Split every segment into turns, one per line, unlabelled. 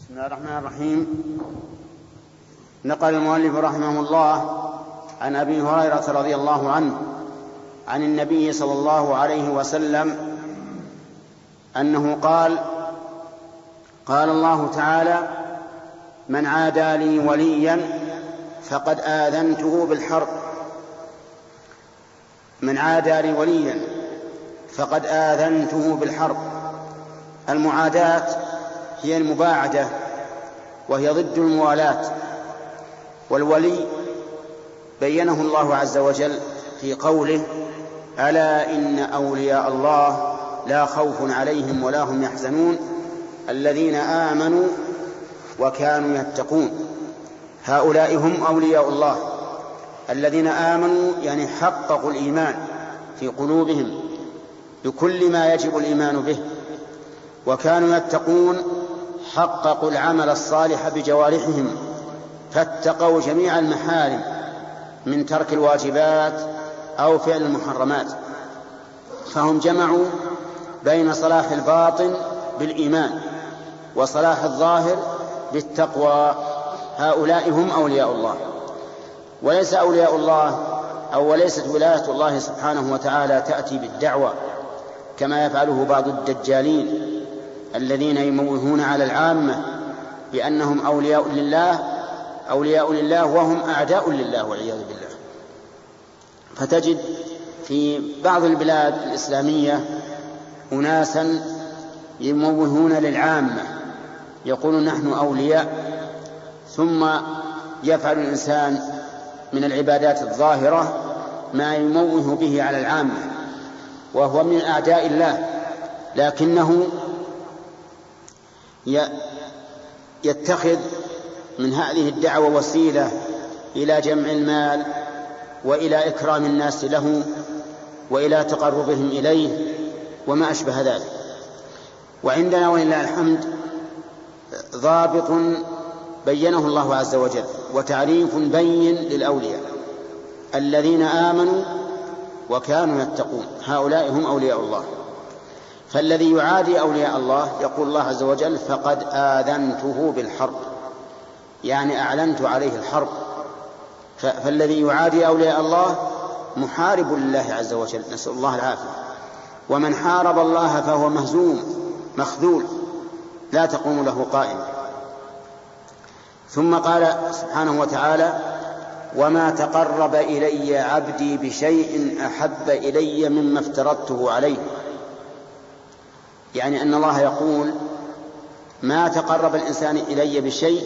بسم الله الرحمن الرحيم. نقل المؤلف رحمه الله عن أبي هريرة رضي الله عنه عن النبي صلى الله عليه وسلم أنه قال: قال الله تعالى: من عادى لي وليا فقد آذنته بالحرب. من عادى لي وليا فقد آذنته بالحرب. المعاداة هي المباعدة، وهي ضد الموالاة. والولي بينه الله عز وجل في قوله: ألا إن أولياء الله لا خوف عليهم ولا هم يحزنون الذين آمنوا وكانوا يتقون. هؤلاء هم أولياء الله الذين آمنوا، يعني حققوا الإيمان في قلوبهم بكل ما يجب الإيمان به، وكانوا يتقون، حققوا العمل الصالح بجوارحهم، فاتقوا جميع المحارم من ترك الواجبات أو فعل المحرمات. فهم جمعوا بين صلاح الباطن بالإيمان وصلاح الظاهر بالتقوى. هؤلاء هم أولياء الله. وليس أولياء الله أو وليست ولاية الله سبحانه وتعالى تأتي بالدعوة كما يفعله بعض الدجالين الذين يموهون على العامة بأنهم أولياء لله وهم أعداء لله والعياذ بالله. فتجد في بعض البلاد الإسلامية أناسا يموهون للعامة، يقولون نحن أولياء، ثم يفعل الإنسان من العبادات الظاهرة ما يموه به على العامة، وهو من أعداء الله، لكنه يتخذ من هذه الدعوة وسيلة إلى جمع المال وإلى إكرام الناس له وإلى تقربهم إليه وما أشبه ذلك. وعندنا ولله الحمد ضابط بينه الله عز وجل وتعريف بين للأولياء: الذين آمنوا وكانوا يتقون، هؤلاء هم أولياء الله. فالذي يعادي أولياء الله يقول الله عز وجل: فقد آذنته بالحرب، يعني أعلنت عليه الحرب. فالذي يعادي أولياء الله محارب لله عز وجل، نسأل الله العافية. ومن حارب الله فهو مهزوم مخذول لا تقوم له قائمة. ثم قال سبحانه وتعالى: وما تقرب إلي عبدي بشيء أحب إلي مما افترضته عليه. يعني أن الله يقول: ما تقرب الإنسان إلي بشيء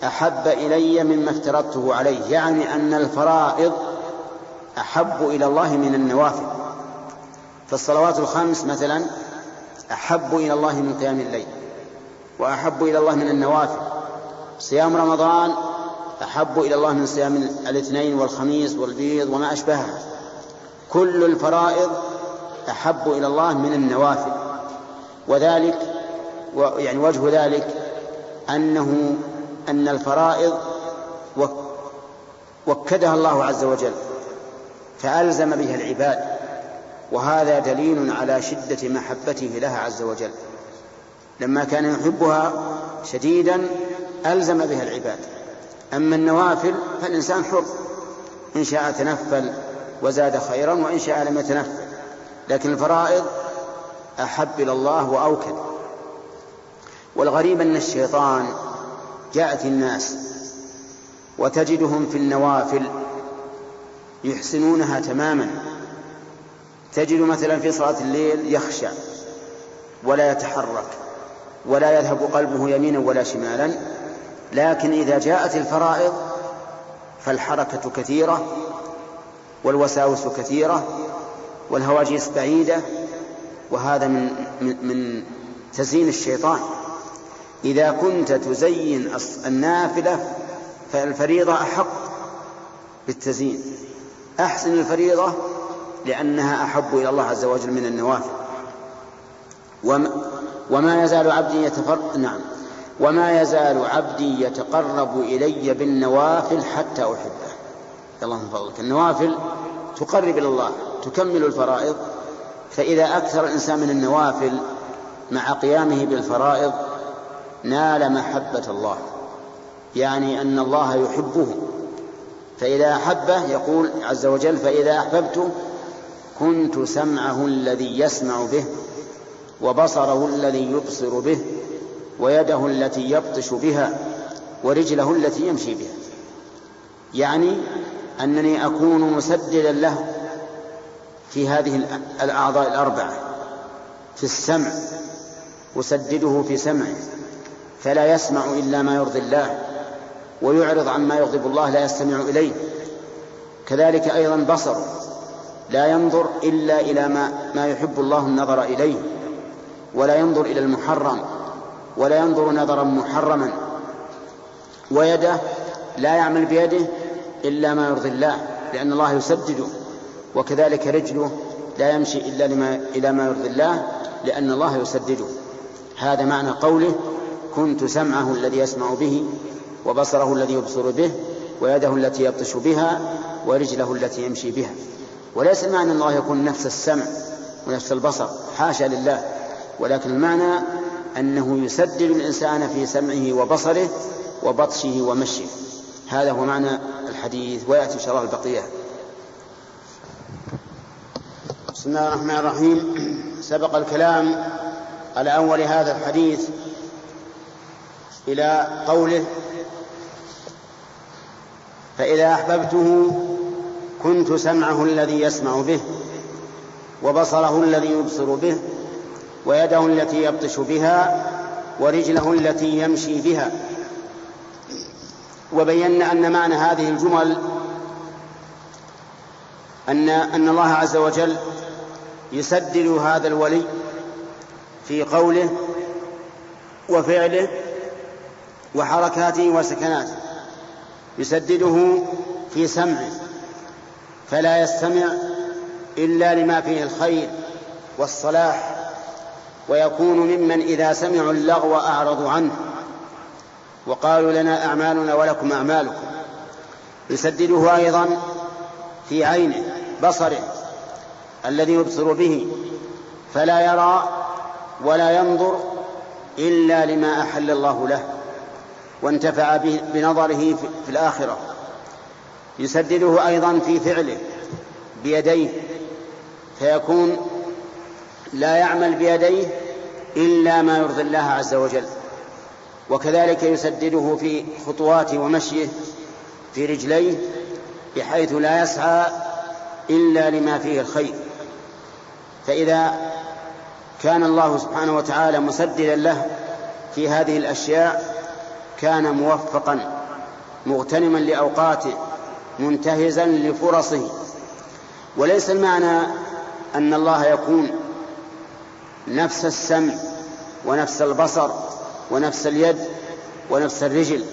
أحب إلي مما افترضته عليه، يعني أن الفرائض أحب إلى الله من النوافل. فالصلوات الخمس مثلا أحب إلى الله من قيام الليل، وأحب إلى الله من النوافل. صيام رمضان أحب إلى الله من صيام الاثنين والخميس والبيض وما أشبهها. كل الفرائض أحب إلى الله من النوافل. وذلك يعني وجه ذلك أن الفرائض وكدها الله عز وجل فألزم بها العباد، وهذا دليل على شدة محبته لها عز وجل. لما كان يحبها شديدا ألزم بها العباد. أما النوافل فالإنسان حر، إن شاء تنفل وزاد خيرا، وإن شاء لم يتنفل. لكن الفرائض أحب إلى الله وأوكد. والغريب أن الشيطان يأتي الناس وتجدهم في النوافل يحسنونها تماما. تجد مثلا في صلاة الليل يخشع ولا يتحرك ولا يذهب قلبه يمينا ولا شمالا، لكن إذا جاءت الفرائض فالحركة كثيرة والوساوس كثيرة والهواجس بعيدة، وهذا من تزيين الشيطان. إذا كنت تزين النافلة فالفريضة أحق بالتزيين، أحسن الفريضة لأنها أحب إلى الله عز وجل من النوافل. وما يزال عبدي يتقرب إلي بالنوافل حتى أحبه. اللهم فضلك، النوافل تقرب إلى الله، تكمل الفرائض. فإذا أكثر الإنسان من النوافل مع قيامه بالفرائض نال محبة الله، يعني أن الله يحبه. فإذا أحبه يقول عز وجل: فإذا أحببته كنت سمعه الذي يسمع به، وبصره الذي يبصر به، ويده التي يبطش بها، ورجله التي يمشي بها. يعني أنني أكون مسددا له في هذه الأعضاء الأربعة. في السمع أسدده في سمعه فلا يسمع إلا ما يرضي الله، ويعرض عما يغضب الله لا يستمع إليه. كذلك أيضا بصره لا ينظر إلا إلى ما يحب الله النظر إليه، ولا ينظر إلى المحرم، ولا ينظر نظرا محرما. ويده لا يعمل بيده إلا ما يرضي الله، لأن الله يسدده. وكذلك رجله لا يمشي إلا إلى ما يرضي الله، لأن الله يسدده. هذا معنى قوله: كنت سمعه الذي يسمع به، وبصره الذي يبصر به، ويده التي يبطش بها، ورجله التي يمشي بها. وليس المعنى أن الله يكون نفس السمع ونفس البصر، حاشا لله، ولكن المعنى أنه يسدد الإنسان في سمعه وبصره وبطشه ومشيه. هذا هو معنى الحديث، ويأتي إن شاء الله البقية. بسم الله الرحمن الرحيم. سبق الكلام على أول هذا الحديث إلى قوله: فإذا أحببته كنت سمعه الذي يسمع به، وبصره الذي يبصر به، ويده التي يبطش بها، ورجله التي يمشي بها. وبينا أن معنى هذه الجمل أن الله عز وجل يسدد هذا الولي في قوله وفعله وحركاته وسكناته. يسدده في سمعه فلا يستمع إلا لما فيه الخير والصلاح، ويكون ممن إذا سمعوا اللغو أعرضوا عنه وقالوا لنا أعمالنا ولكم أعمالكم. يسدده أيضا في عينه، بصره الذي يبصر به، فلا يرى ولا ينظر إلا لما أحل الله له وانتفع بنظره في الآخرة. يسدده أيضا في فعله بيديه، فيكون لا يعمل بيديه إلا ما يرضي الله عز وجل. وكذلك يسدده في خطواته ومشيه في رجليه، بحيث لا يسعى إلا لما فيه الخير. فإذا كان الله سبحانه وتعالى مسددا له في هذه الأشياء كان موفقا مغتنما لأوقاته منتهزا لفرصه. وليس المعنى أن الله يكون نفس السمع ونفس البصر ونفس اليد ونفس الرجل،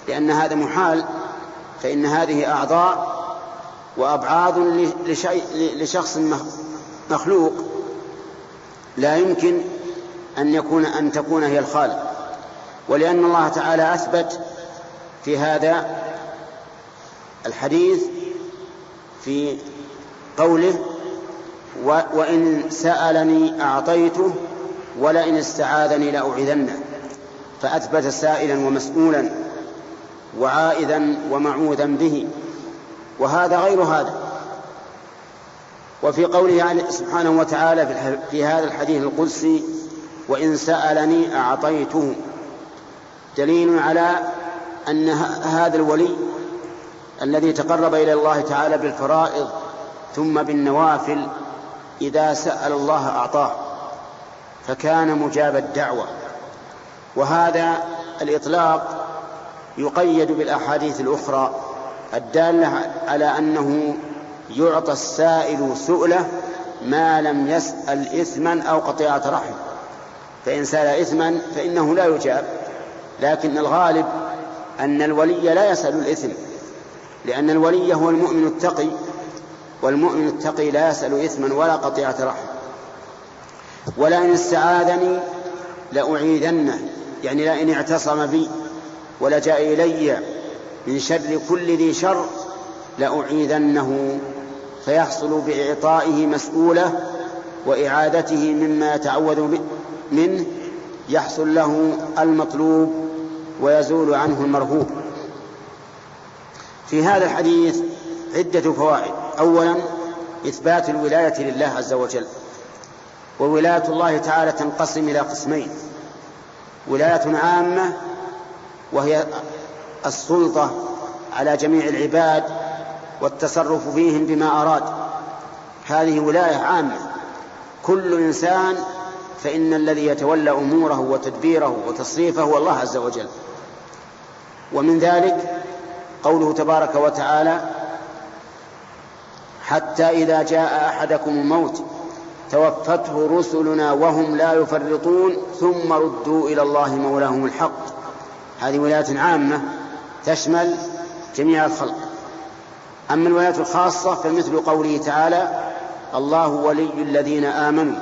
لأن هذا محال، فإن هذه أعضاء وأبعاض لشخص مخلوق، لا يمكن أن تكون هي الخالق. ولأن الله تعالى أثبت في هذا الحديث في قوله وإن سألني أعطيته ولئن استعاذني لأعيذنه، فأثبت سائلا ومسؤولا وعائذا ومعوذا به، وهذا غير هذا. وفي قوله سبحانه وتعالى في هذا الحديث القدسي وإن سألني أعطيته، دليل على أن هذا الولي الذي تقرب إلى الله تعالى بالفرائض ثم بالنوافل إذا سأل الله أعطاه، فكان مجاب الدعوة. وهذا الإطلاق يقيد بالأحاديث الأخرى الدالة على أنه يعطى السائل سؤله ما لم يسأل إثما أو قطيعة رحم. فإن سأل إثما فإنه لا يجاب، لكن الغالب أن الولي لا يسأل الإثم، لأن الولي هو المؤمن التقي، والمؤمن التقي لا يسأل إثما ولا قطيعة رحم. ولئن استعاذني لأعيذنه، يعني لئن اعتصم بي ولجأ إلي من شر كل ذي شر لأعيذنه، فيحصل بإعطائه مسؤولة وإعادته مما يتعوذ منه يحصل له المطلوب ويزول عنه المرهوب. في هذا الحديث عدة فوائد. أولا إثبات الولاية لله عز وجل، وولاية الله تعالى تنقسم إلى قسمين: ولاية عامة وهي السلطة على جميع العباد والتصرف فيهم بما أراد، هذه ولاية عامة، كل إنسان، فإن الذي يتولى أموره وتدبيره وتصريفه هو الله عز وجل. ومن ذلك قوله تبارك وتعالى: حتى إذا جاء أحدكم الموت توفته رسلنا وهم لا يفرطون ثم ردوا إلى الله مولاهم الحق. هذه ولاية عامة تشمل جميع الخلق. أما الولاية الخاصة فمثل قوله تعالى: الله ولي الذين آمنوا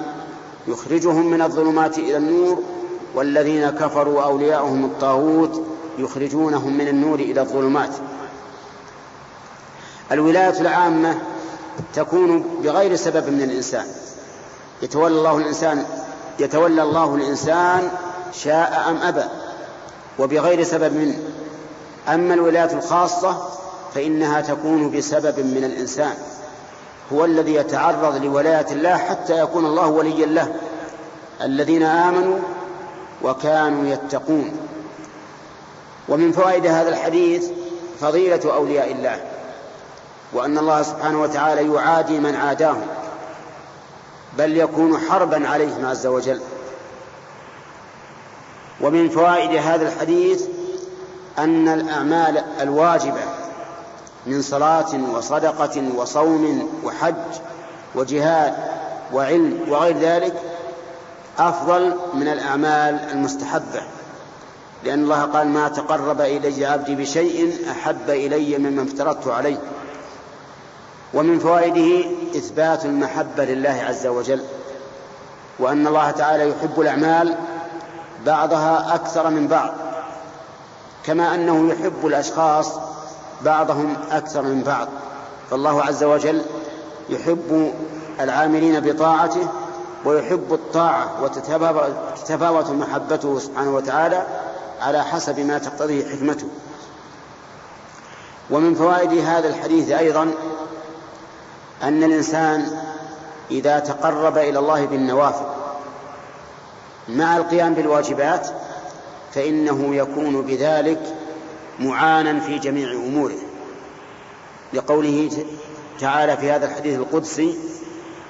يخرجهم من الظلمات إلى النور والذين كفروا أولياؤهم الطاغوت يخرجونهم من النور إلى الظلمات. الولاية العامة تكون بغير سبب من الإنسان، يتولى الله الإنسان شاء أم أبى، وبغير سبب منه. أما الولاية الخاصة فإنها تكون بسبب من الإنسان، هو الذي يتعرض لولاية الله حتى يكون الله وليا له، الذين آمنوا وكانوا يتقون. ومن فوائد هذا الحديث فضيلة أولياء الله، وأن الله سبحانه وتعالى يعادي من عاداهم، بل يكون حربا عليهم عز وجل. ومن فوائد هذا الحديث أن الأعمال الواجبة من صلاة وصدقة وصوم وحج وجهاد وعلم وغير ذلك أفضل من الأعمال المستحبة، لأن الله قال: ما تقرب إلي عبدي بشيء أحب إلي مما افترضت عليه. ومن فوائده إثبات المحبة لله عز وجل، وأن الله تعالى يحب الأعمال بعضها أكثر من بعض، كما أنه يحب الأشخاص بعضهم أكثر من بعض. فالله عز وجل يحب العاملين بطاعته ويحب الطاعة، وتتفاوت محبته سبحانه وتعالى على حسب ما تقتضيه حكمته. ومن فوائد هذا الحديث أيضا أن الإنسان إذا تقرب إلى الله بالنوافل مع القيام بالواجبات فإنه يكون بذلك معانا في جميع أموره، لقوله تعالى في هذا الحديث القدسي: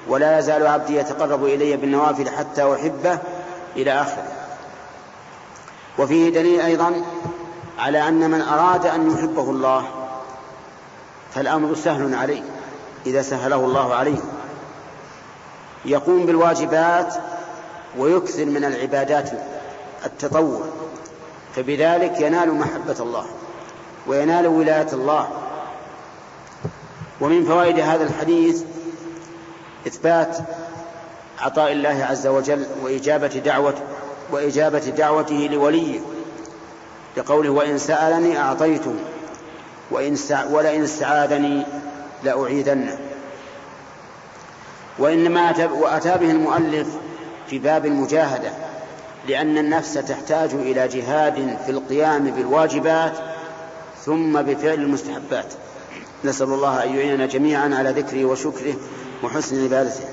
ولا يزال عبدي يتقرب إلي بالنوافل حتى أحبه، إلى آخره. وفيه دليل أيضا على أن من أراد أن يحبه الله فالأمر سهل عليه إذا سهله الله عليه، يقوم بالواجبات ويكثر من العبادات التطوع، فبذلك ينال محبة الله وينال ولاية الله. ومن فوائد هذا الحديث إثبات عطاء الله عز وجل وإجابة دعوته لوليه، لقوله: وإن سألني أعطيته ولئن استعاذني لأعيذنه. وأتى به المؤلف في باب المجاهدة، لأن النفس تحتاج إلى جهاد في القيام بالواجبات ثم بفعل المستحبات. نسأل الله أن يعيننا جميعا على ذكره وشكره وحسن عبادته.